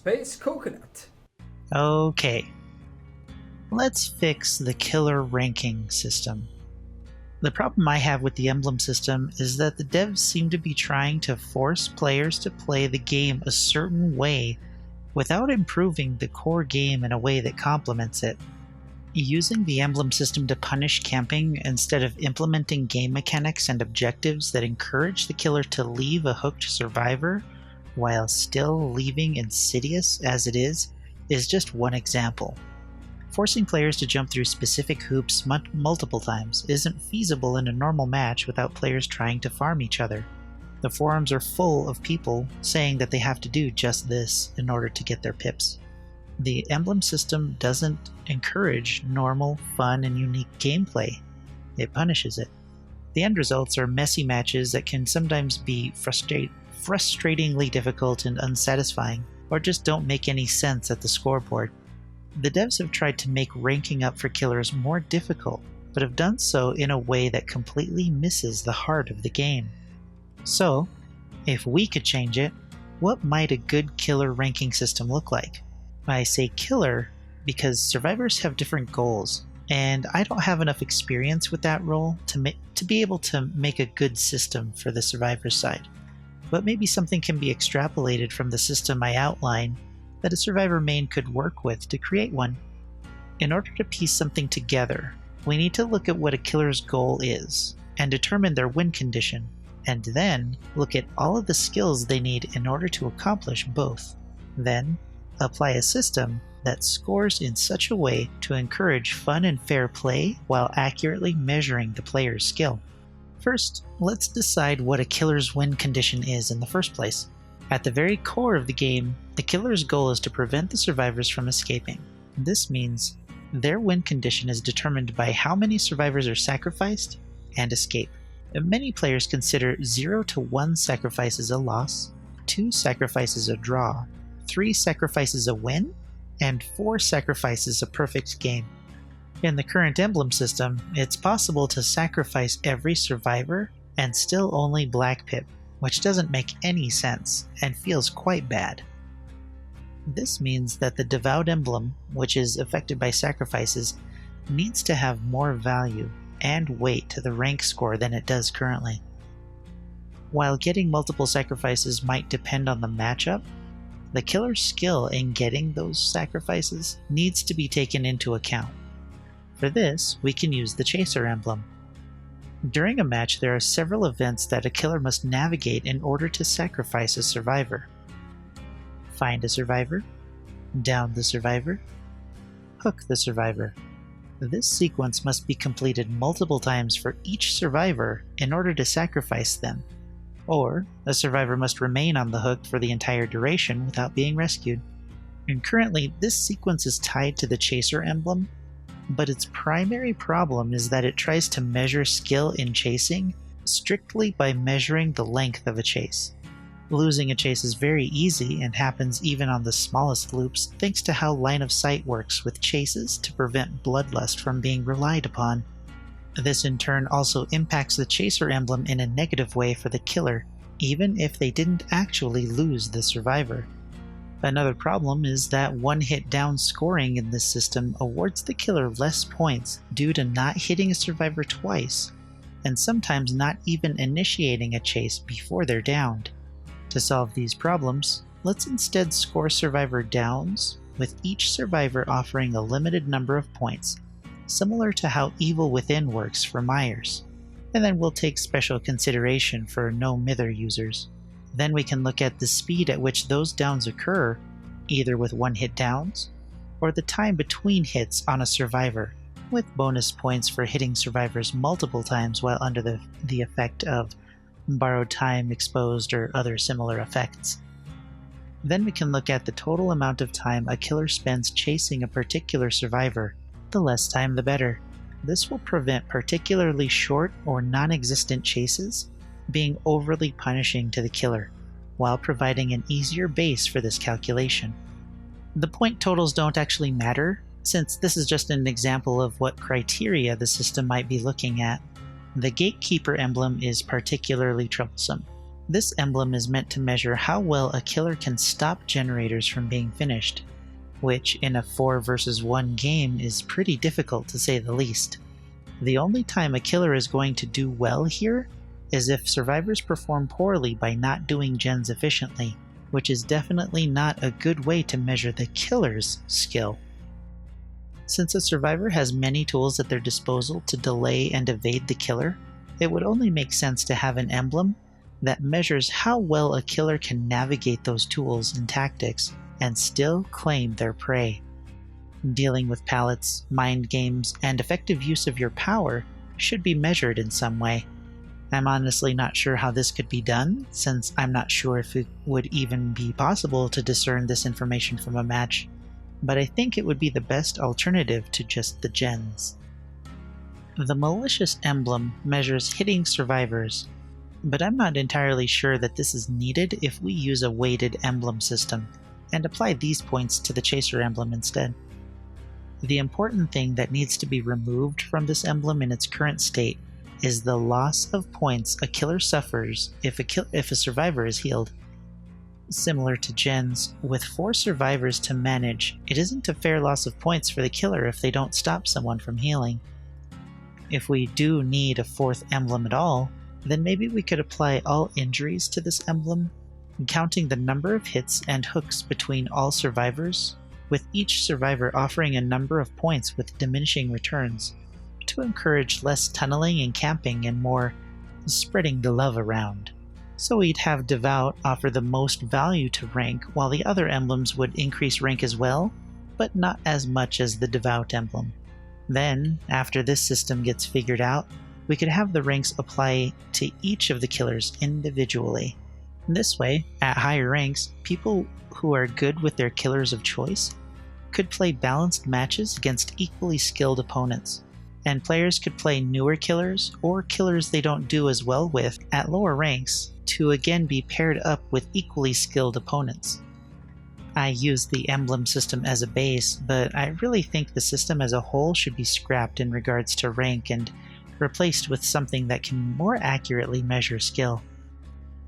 Space Coconut. Okay, let's fix the killer ranking system. The problem I have with the emblem system is that the devs seem to be trying to force players to play the game a certain way without improving the core game in a way that complements it. Using the emblem system to punish camping instead of implementing game mechanics and objectives that encourage the killer to leave a hooked survivor while still leaving insidious as it is just one example. Forcing players to jump through specific hoops multiple times isn't feasible in a normal match without players trying to farm each other. The forums are full of people saying that they have to do just this in order to get their pips. The emblem system doesn't encourage normal, fun, and unique gameplay. It punishes it. The end results are messy matches that can sometimes be frustratingly difficult and unsatisfying, or just don't make any sense at the scoreboard. The devs have tried to make ranking up for killers more difficult, but have done so in a way that completely misses the heart of the game. So, if we could change it, what might a good killer ranking system look like? I say killer because survivors have different goals, and I don't have enough experience with that role to be able to make a good system for the survivor side. But maybe something can be extrapolated from the system I outline that a survivor main could work with to create one. In order to piece something together, we need to look at what a killer's goal is, and determine their win condition, and then look at all of the skills they need in order to accomplish both. Then, apply a system that scores in such a way to encourage fun and fair play while accurately measuring the player's skill. First, let's decide what a killer's win condition is in the first place. At the very core of the game, the killer's goal is to prevent the survivors from escaping. This means their win condition is determined by how many survivors are sacrificed and escape. Many players consider 0 to 1 sacrifices a loss, 2 sacrifices a draw, 3 sacrifices a win, and 4 sacrifices a perfect game. In the current emblem system, it's possible to sacrifice every survivor and still only black pip, which doesn't make any sense and feels quite bad. This means that the devout emblem, which is affected by sacrifices, needs to have more value and weight to the rank score than it does currently. While getting multiple sacrifices might depend on the matchup, the killer's skill in getting those sacrifices needs to be taken into account. For this, we can use the Chaser emblem. During a match, there are several events that a killer must navigate in order to sacrifice a survivor. Find a survivor, down the survivor, hook the survivor. This sequence must be completed multiple times for each survivor in order to sacrifice them. Or, a survivor must remain on the hook for the entire duration without being rescued. And currently, this sequence is tied to the Chaser emblem, but its primary problem is that it tries to measure skill in chasing strictly by measuring the length of a chase. Losing a chase is very easy and happens even on the smallest loops thanks to how line of sight works with chases to prevent bloodlust from being relied upon. This in turn also impacts the Chaser emblem in a negative way for the killer, even if they didn't actually lose the survivor. Another problem is that one-hit down scoring in this system awards the killer less points due to not hitting a survivor twice, and sometimes not even initiating a chase before they're downed. To solve these problems, let's instead score survivor downs, with each survivor offering a limited number of points, similar to how Evil Within works for Myers. And then we'll take special consideration for no-mither users. Then we can look at the speed at which those downs occur, either with one-hit downs, or the time between hits on a survivor, with bonus points for hitting survivors multiple times while under the effect of borrowed time, exposed, or other similar effects. Then we can look at the total amount of time a killer spends chasing a particular survivor. The less time the better. This will prevent particularly short or non-existent chases being overly punishing to the killer, while providing an easier base for this calculation. The point totals don't actually matter, since this is just an example of what criteria the system might be looking at. The Gatekeeper emblem is particularly troublesome. This emblem is meant to measure how well a killer can stop generators from being finished, which in a 4 versus 1 game is pretty difficult to say the least. The only time a killer is going to do well here is if survivors perform poorly by not doing gens efficiently, which is definitely not a good way to measure the killer's skill. Since a survivor has many tools at their disposal to delay and evade the killer, it would only make sense to have an emblem that measures how well a killer can navigate those tools and tactics and still claim their prey. Dealing with pallets, mind games, and effective use of your power should be measured in some way. I'm honestly not sure how this could be done, since I'm not sure if it would even be possible to discern this information from a match, but I think it would be the best alternative to just the gens. The malicious emblem measures hitting survivors, but I'm not entirely sure that this is needed if we use a weighted emblem system and apply these points to the chaser emblem instead. The important thing that needs to be removed from this emblem in its current state is the loss of points a killer suffers if a survivor is healed. Similar to gens, with 4 survivors to manage, it isn't a fair loss of points for the killer if they don't stop someone from healing. If we do need a 4th emblem at all, then maybe we could apply all injuries to this emblem, counting the number of hits and hooks between all survivors, with each survivor offering a number of points with diminishing returns, to encourage less tunneling and camping and more spreading the love around. So we'd have Devout offer the most value to rank, while the other emblems would increase rank as well, but not as much as the Devout emblem. Then, after this system gets figured out, we could have the ranks apply to each of the killers individually. This way, at higher ranks, people who are good with their killers of choice could play balanced matches against equally skilled opponents, and players could play newer killers or killers they don't do as well with at lower ranks to again be paired up with equally skilled opponents. I use the emblem system as a base, but I really think the system as a whole should be scrapped in regards to rank and replaced with something that can more accurately measure skill.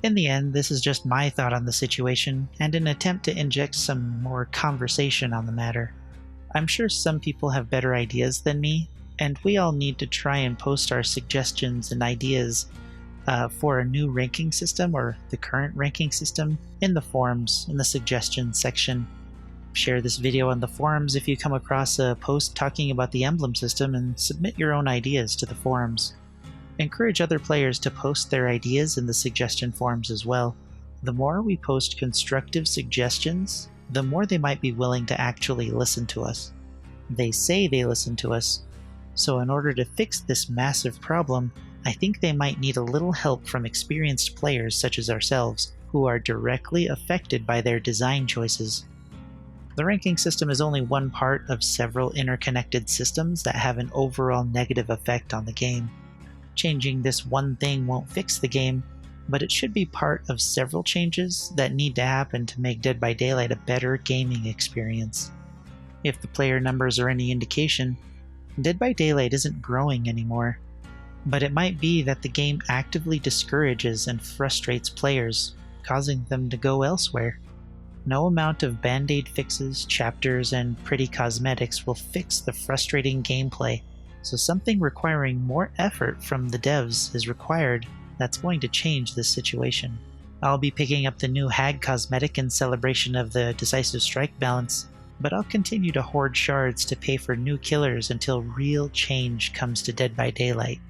In the end, this is just my thought on the situation and an attempt to inject some more conversation on the matter. I'm sure some people have better ideas than me, and we all need to try and post our suggestions and ideas for a new ranking system or the current ranking system in the forums in the suggestions section. Share this video on the forums if you come across a post talking about the emblem system, and submit your own ideas to the forums. Encourage other players to post their ideas in the suggestion forums as well. The more we post constructive suggestions, the more they might be willing to actually listen to us. They say they listen to us, so in order to fix this massive problem, I think they might need a little help from experienced players such as ourselves, who are directly affected by their design choices. The ranking system is only one part of several interconnected systems that have an overall negative effect on the game. Changing this one thing won't fix the game, but it should be part of several changes that need to happen to make Dead by Daylight a better gaming experience. If the player numbers are any indication, Dead by Daylight isn't growing anymore, but it might be that the game actively discourages and frustrates players, causing them to go elsewhere. No amount of band-aid fixes, chapters, and pretty cosmetics will fix the frustrating gameplay, so something requiring more effort from the devs is required that's going to change this situation. I'll be picking up the new Hag cosmetic in celebration of the Decisive Strike balance, but I'll continue to hoard shards to pay for new killers until real change comes to Dead by Daylight.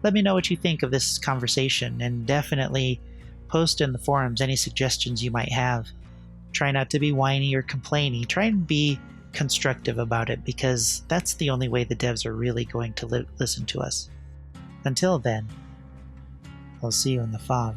Let me know what you think of this conversation, and definitely post in the forums any suggestions you might have. Try not to be whiny or complainy. Try and be constructive about it, because that's the only way the devs are really going to listen to us. Until then, I'll see you in the fog.